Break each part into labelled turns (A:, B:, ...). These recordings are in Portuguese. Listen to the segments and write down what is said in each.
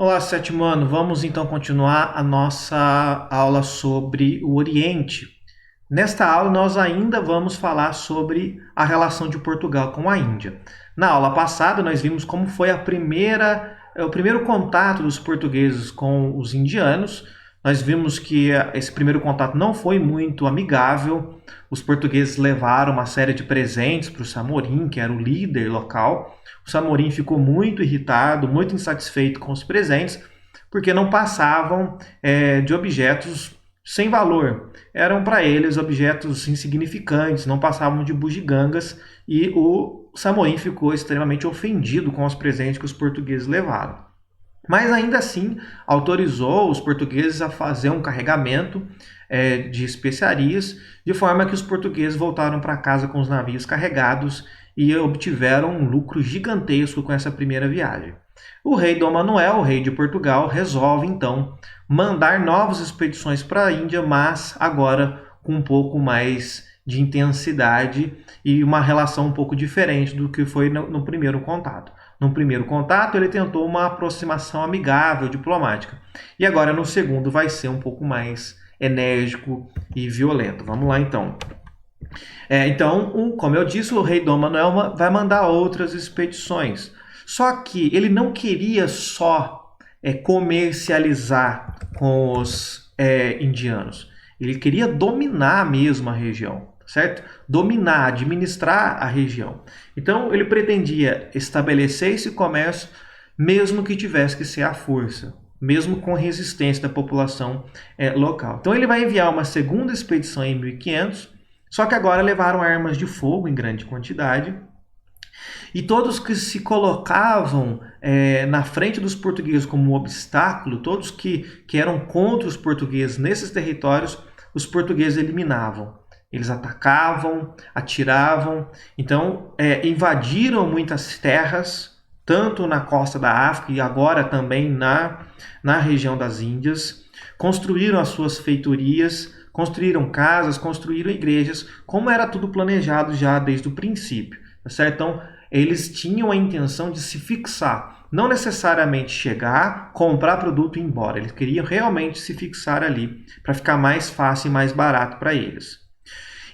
A: Olá, sétimo ano. Vamos então continuar a nossa aula sobre o Oriente. Nesta aula, nós ainda vamos falar sobre a relação de Portugal com a Índia. Na aula passada, nós vimos como foi o primeiro contato dos portugueses com os indianos. Nós vimos que esse primeiro contato não foi muito amigável. Os portugueses levaram uma série de presentes para o Samorim, que era o líder local. O Samorim ficou muito irritado, muito insatisfeito com os presentes, porque não passavam de objetos sem valor. Eram para eles objetos insignificantes, não passavam de bugigangas, e o Samorim ficou extremamente ofendido com os presentes que os portugueses levaram. Mas ainda assim autorizou os portugueses a fazer um carregamento de especiarias, de forma que os portugueses voltaram para casa com os navios carregados e obtiveram um lucro gigantesco com essa primeira viagem. O rei Dom Manuel, o rei de Portugal, resolve então mandar novas expedições para a Índia, mas agora com um pouco mais de intensidade e uma relação um pouco diferente do que foi no primeiro contato. No primeiro contato, ele tentou uma aproximação amigável, diplomática. E agora, no segundo, vai ser um pouco mais enérgico e violento. Vamos lá, então. Então, como eu disse, o rei Dom Manuel vai mandar outras expedições. Só que ele não queria só comercializar com os indianos. Ele queria dominar mesmo a região, certo? Dominar, administrar a região. Então, ele pretendia estabelecer esse comércio, mesmo que tivesse que ser à força, mesmo com resistência da população local. Então, ele vai enviar uma segunda expedição em 1500, só que agora levaram armas de fogo em grande quantidade. E todos que se colocavam na frente dos portugueses como um obstáculo, todos que eram contra os portugueses nesses territórios, os portugueses eliminavam. Eles atacavam, atiravam, então invadiram muitas terras, tanto na costa da África e agora também na região das Índias, construíram as suas feitorias, construíram casas, construíram igrejas, como era tudo planejado já desde o princípio, tá certo? Então, eles tinham a intenção de se fixar, não necessariamente chegar, comprar produto e ir embora. Eles queriam realmente se fixar ali, para ficar mais fácil e mais barato para eles.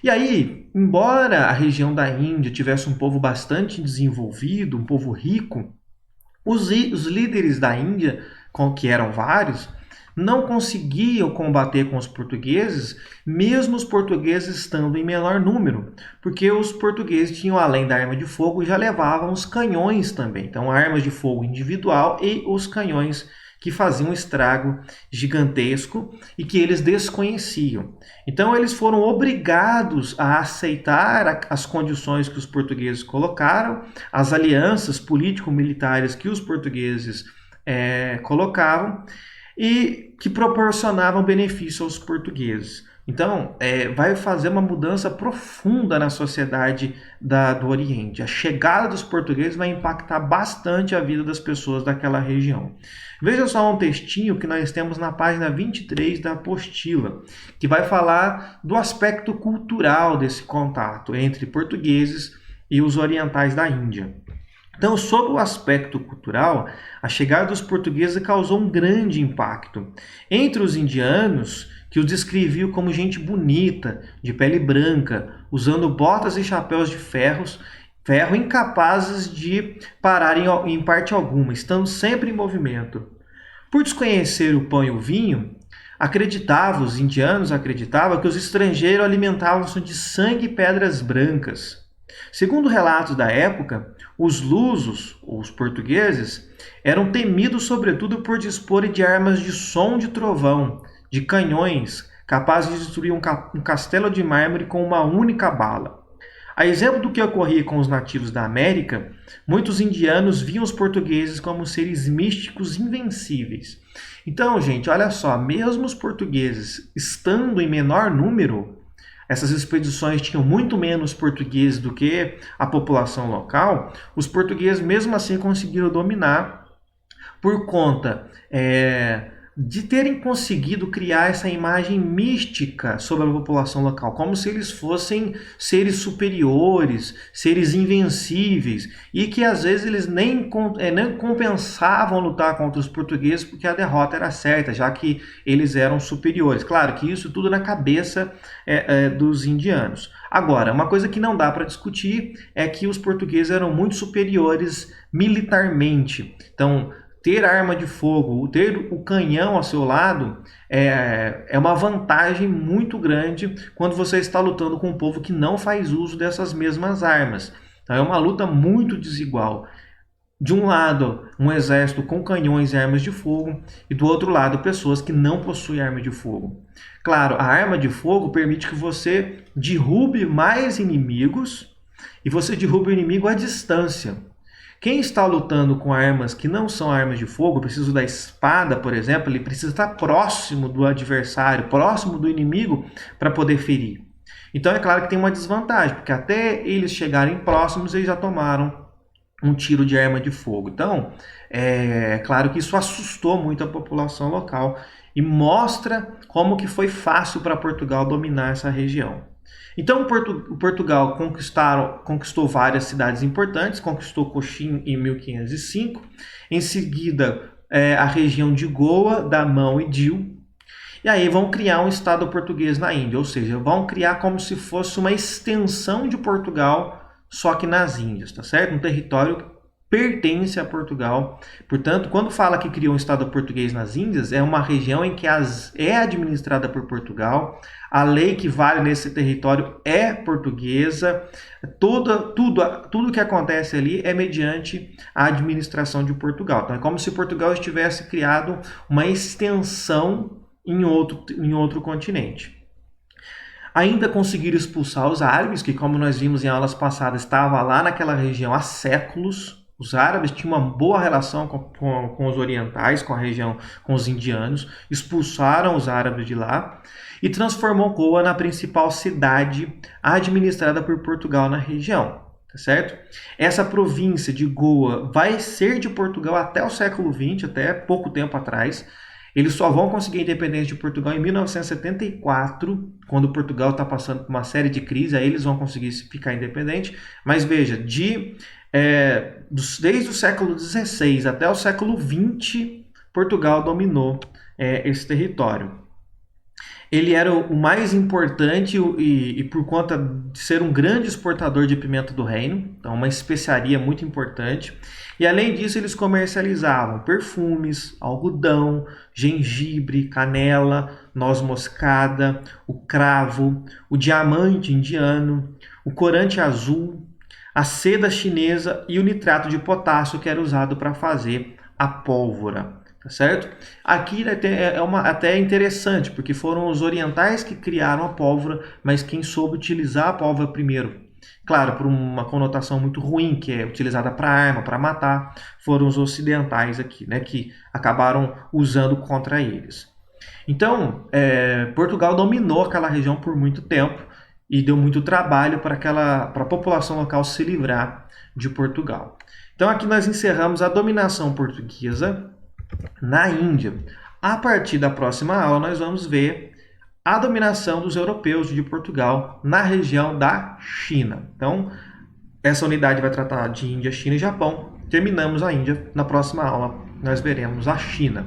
A: E aí, embora a região da Índia tivesse um povo bastante desenvolvido, um povo rico, os líderes da Índia, que eram vários, não conseguiam combater com os portugueses, mesmo os portugueses estando em menor número, porque os portugueses tinham, além da arma de fogo, já levavam os canhões também. Então, armas de fogo individual e os canhões que faziam um estrago gigantesco e que eles desconheciam. Então, eles foram obrigados a aceitar as condições que os portugueses colocaram, as alianças político-militares que os portugueses colocavam, e que proporcionavam benefício aos portugueses. Então, vai fazer uma mudança profunda na sociedade do Oriente. A chegada dos portugueses vai impactar bastante a vida das pessoas daquela região. Veja só um textinho que nós temos na página 23 da apostila, que vai falar do aspecto cultural desse contato entre portugueses e os orientais da Índia. Então, sob o aspecto cultural, a chegada dos portugueses causou um grande impacto. Entre os indianos, que os descreviam como gente bonita, de pele branca, usando botas e chapéus de ferro, incapazes de parar em parte alguma, estando sempre em movimento. Por desconhecer o pão e o vinho, os indianos acreditavam que os estrangeiros alimentavam-se de sangue e pedras brancas. Segundo relatos da época, os lusos, ou os portugueses, eram temidos sobretudo por disporem de armas de som de trovão, de canhões, capazes de destruir um castelo de mármore com uma única bala. A exemplo do que ocorria com os nativos da América, muitos indianos viam os portugueses como seres místicos invencíveis. Então, gente, olha só, mesmo os portugueses estando em menor número, essas expedições tinham muito menos portugueses do que a população local, os portugueses mesmo assim conseguiram dominar por conta de terem conseguido criar essa imagem mística sobre a população local, como se eles fossem seres superiores, seres invencíveis, e que às vezes eles nem compensavam lutar contra os portugueses porque a derrota era certa, já que eles eram superiores. Claro que isso tudo na cabeça dos indianos. Agora, uma coisa que não dá para discutir é que os portugueses eram muito superiores militarmente. Então, ter arma de fogo, ter o canhão ao seu lado é uma vantagem muito grande quando você está lutando com um povo que não faz uso dessas mesmas armas. Então, é uma luta muito desigual. De um lado, um exército com canhões e armas de fogo, e do outro lado, pessoas que não possuem arma de fogo. Claro, a arma de fogo permite que você derrube mais inimigos e você derrube o inimigo à distância. Quem está lutando com armas que não são armas de fogo, preciso da espada, por exemplo, ele precisa estar próximo do adversário, próximo do inimigo para poder ferir. Então é claro que tem uma desvantagem, porque até eles chegarem próximos, eles já tomaram um tiro de arma de fogo. Então, é claro que isso assustou muito a população local e mostra como que foi fácil para Portugal dominar essa região. Então, Portugal conquistou várias cidades importantes, conquistou Coxim em 1505, em seguida a região de Goa, Damão e Dil, e aí vão criar um estado português na Índia, ou seja, vão criar como se fosse uma extensão de Portugal, só que nas Índias, tá certo? Um território que pertence a Portugal. Portanto, quando fala que criou um estado português nas Índias, é uma região em que é administrada por Portugal, a lei que vale nesse território é portuguesa, tudo que acontece ali é mediante a administração de Portugal. Então é como se Portugal estivesse criado uma extensão em outro continente. Ainda conseguiram expulsar os árabes, que como nós vimos em aulas passadas, estava lá naquela região há séculos. Os árabes tinham uma boa relação com os orientais, com a região, com os indianos, expulsaram os árabes de lá e transformou Goa na principal cidade administrada por Portugal na região, tá certo? Essa província de Goa vai ser de Portugal até o século XX, até pouco tempo atrás. Eles só vão conseguir a independência de Portugal em 1974, quando Portugal está passando por uma série de crises, aí eles vão conseguir ficar independente. Mas veja, desde o século XVI até o século XX, Portugal dominou esse território. Ele era o mais importante e por conta de ser um grande exportador de pimenta do reino, então uma especiaria muito importante. E além disso, eles comercializavam perfumes, algodão, gengibre, canela, noz moscada, o cravo, o diamante indiano, o corante azul, a seda chinesa e o nitrato de potássio que era usado para fazer a pólvora. Tá certo? Aqui até interessante, porque foram os orientais que criaram a pólvora, mas quem soube utilizar a pólvora primeiro, claro, por uma conotação muito ruim, que é utilizada para arma, para matar, foram os ocidentais aqui, né, que acabaram usando contra eles. Então, Portugal dominou aquela região por muito tempo e deu muito trabalho para a população local se livrar de Portugal. Então, aqui nós encerramos a dominação portuguesa na Índia. A partir da próxima aula, nós vamos ver a dominação dos europeus de Portugal na região da China. Então, essa unidade vai tratar de Índia, China e Japão. Terminamos a Índia. Na próxima aula, nós veremos a China.